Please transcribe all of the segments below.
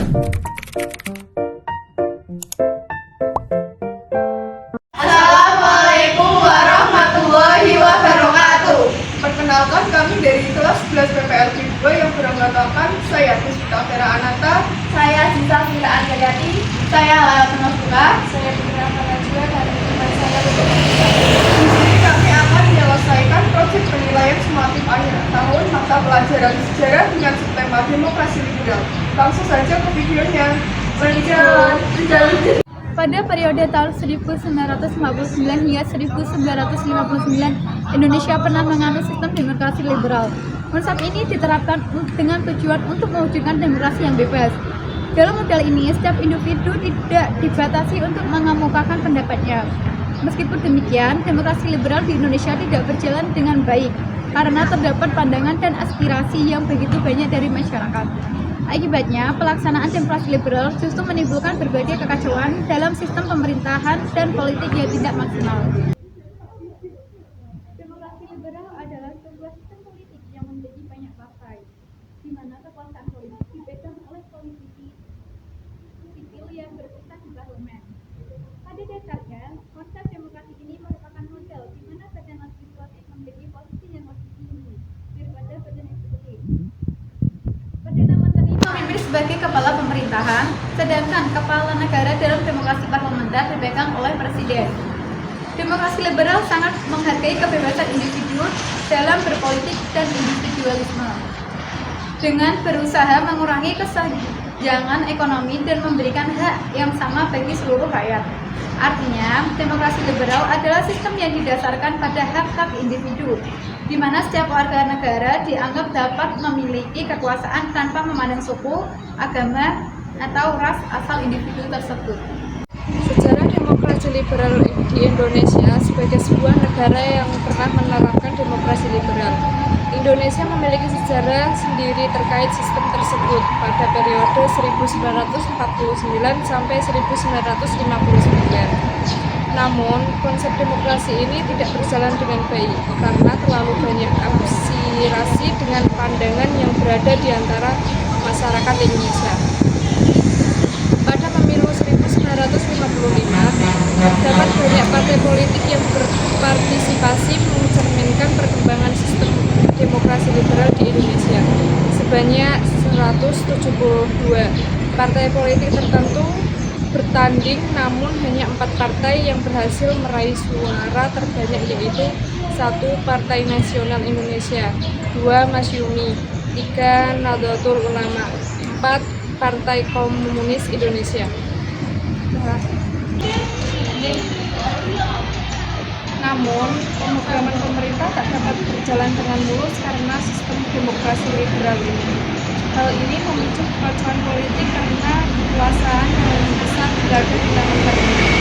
Assalamualaikum warahmatullahi wabarakatuh. Perkenalkan, kami dari kelas 11 PPLQ 2 yang beranggotakan saya Puspita Vera Ananta, Saya Cinta Vila Anjayati, saya Layatun Masbuka. saya Putri Najwa dari teman saya Di sini kami akan menyelesaikan proyek penilaian sumatif akhir tahun mata pelajaran sejarah dengan subtema demokrasi liberal. Langsung saja ke videonya. Berjalan. Pada periode tahun 1959 hingga 1959, Indonesia pernah menganut sistem demokrasi liberal. Konsep ini diterapkan dengan tujuan untuk mewujudkan demokrasi yang bebas. Dalam model ini, setiap individu tidak dibatasi untuk mengemukakan pendapatnya. Meskipun demikian, demokrasi liberal di Indonesia tidak berjalan dengan baik karena terdapat pandangan dan aspirasi yang begitu banyak dari masyarakat. Akibatnya, pelaksanaan demokrasi liberal justru menimbulkan berbagai kekacauan dalam sistem pemerintahan dan politik yang tidak maksimal. Demokrasi liberal adalah sebuah sistem politik yang memiliki banyak partai, di mana kekuasaan politik dipegang oleh politisi sipil yang berkuasa di parlemen. Pada dasarnya, konsep demokrasi ini merupakan model di mana badan legislatif memiliki posisi yang lebih tinggi daripada badan eksekutif. Perdana Menteri memimpin sebagai kepala pemerintahan, sedangkan kepala negara dalam demokrasi parlementer dipegang oleh presiden. Demokrasi liberal sangat menghargai kebebasan individu dalam berpolitik dan individualisme, dengan berusaha mengurangi kesenjangan ekonomi dan memberikan hak yang sama bagi seluruh rakyat. Artinya, demokrasi liberal adalah sistem yang didasarkan pada hak-hak individu, di mana setiap warga negara dianggap dapat memiliki kekuasaan tanpa memandang suku, agama, atau ras asal individu tersebut. Sejarah demokrasi liberal di Indonesia sebagai sebuah negara yang pernah menerapkan demokrasi liberal. Indonesia memiliki sejarah sendiri terkait sistem tersebut pada periode 1949 sampai 1959. Namun, konsep demokrasi ini tidak berjalan dengan baik karena terlalu banyak aspirasi dengan pandangan yang berada di antara masyarakat Indonesia. Pada pemilu 1955, terdapat banyak partai politik yang berpartisipasi mencerminkan perkembangan sistem demokrasi liberal di Indonesia. Sebanyak 172 partai politik tertentu bertanding, namun hanya 4 partai yang berhasil meraih suara terbanyak, yaitu 1 Partai Nasional Indonesia, 2 Masyumi, 3 Nahdlatul Ulama, 4 Partai Komunis Indonesia. Namun, pemrograman pemerintah tak dapat berjalan dengan mulus karena sistem demokrasi liberal ini. Hal ini memicu kekacauan politik karena kekuasaan yang lebih besar berada di tangan parlemen.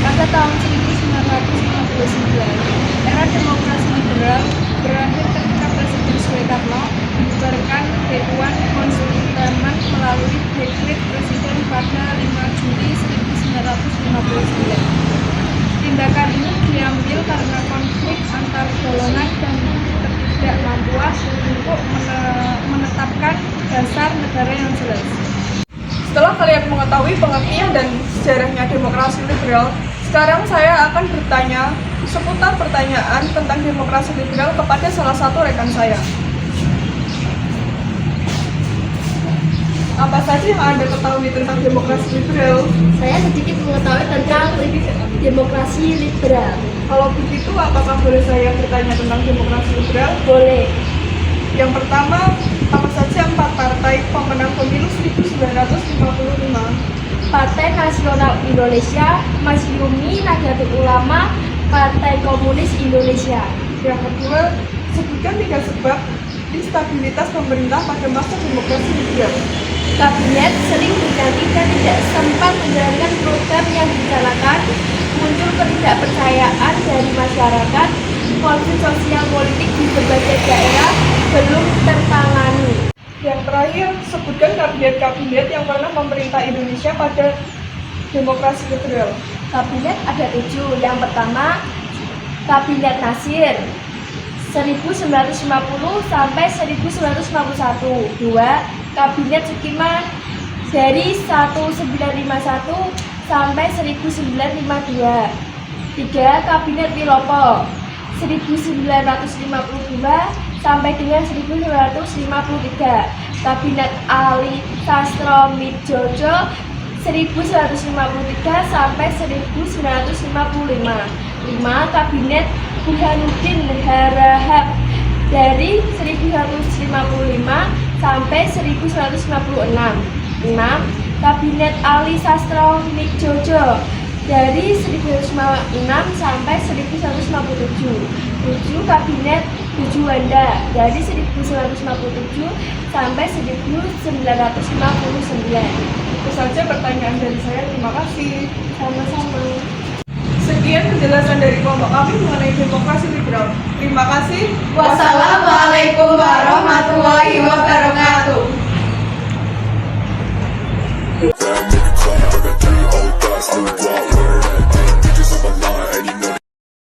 Pada tahun 1959, era demokrasi liberal berakhir ketika Presiden Soekarno membubarkan Dewan Konstitusi melalui dekret Presiden pada 5 Juli 1959. Tindakan ini diambil karena konflik antar golongan dan ketidakmampuan untuk menetapkan dasar negara yang jelas. Setelah kalian mengetahui pengertian dan sejarahnya demokrasi liberal, sekarang saya akan bertanya seputar pertanyaan tentang demokrasi liberal kepada salah satu rekan saya. Apa saja yang Anda ketahui tentang demokrasi liberal? Saya sedikit mengetahui tentang demokrasi liberal. Kalau begitu, apakah boleh saya bertanya tentang demokrasi liberal? Boleh. Yang pertama, apa saja 4 partai pemenang pemilu 1955? Partai Nasional Indonesia, Masyumi, Nahdlatul Ulama, Partai Komunis Indonesia. Yang kedua, sebutkan 3 sebab instabilitas pemerintah pada masa demokrasi liberal. Kabinet sering berganti dan tidak sempat menjalankan program yang dijalankan, muncul ketidakpercayaan dari masyarakat, konflik sosial politik di berbagai daerah belum tertangani. Yang terakhir, sebutkan kabinet-kabinet yang pernah memerintah Indonesia pada demokrasi liberal. Kabinet ada 7. Yang pertama, Kabinet Nasir 1950 sampai 1951. 2. Kabinet Sukiman dari 1951 sampai 1952. 3. Kabinet Wilopo 1952 sampai dengan 1953. Kabinet Ali Sastro-Midjojo 1953 sampai 1955. 5. Kabinet Burhanuddin Harahap dari 1955 sampai 1956. 6. Kabinet Ali Sastro-Midjojo dari 1956 sampai 1957. 7. Kabinet Juanda dari 1957 sampai 1959. Itu saja pertanyaan dari saya. Terima kasih. Sama-sama. Sekian penjelasan dari kelompok kami mengenai demokrasi liberal. Terima kasih. Wassalamualaikum warahmatullahi wabarakatuh.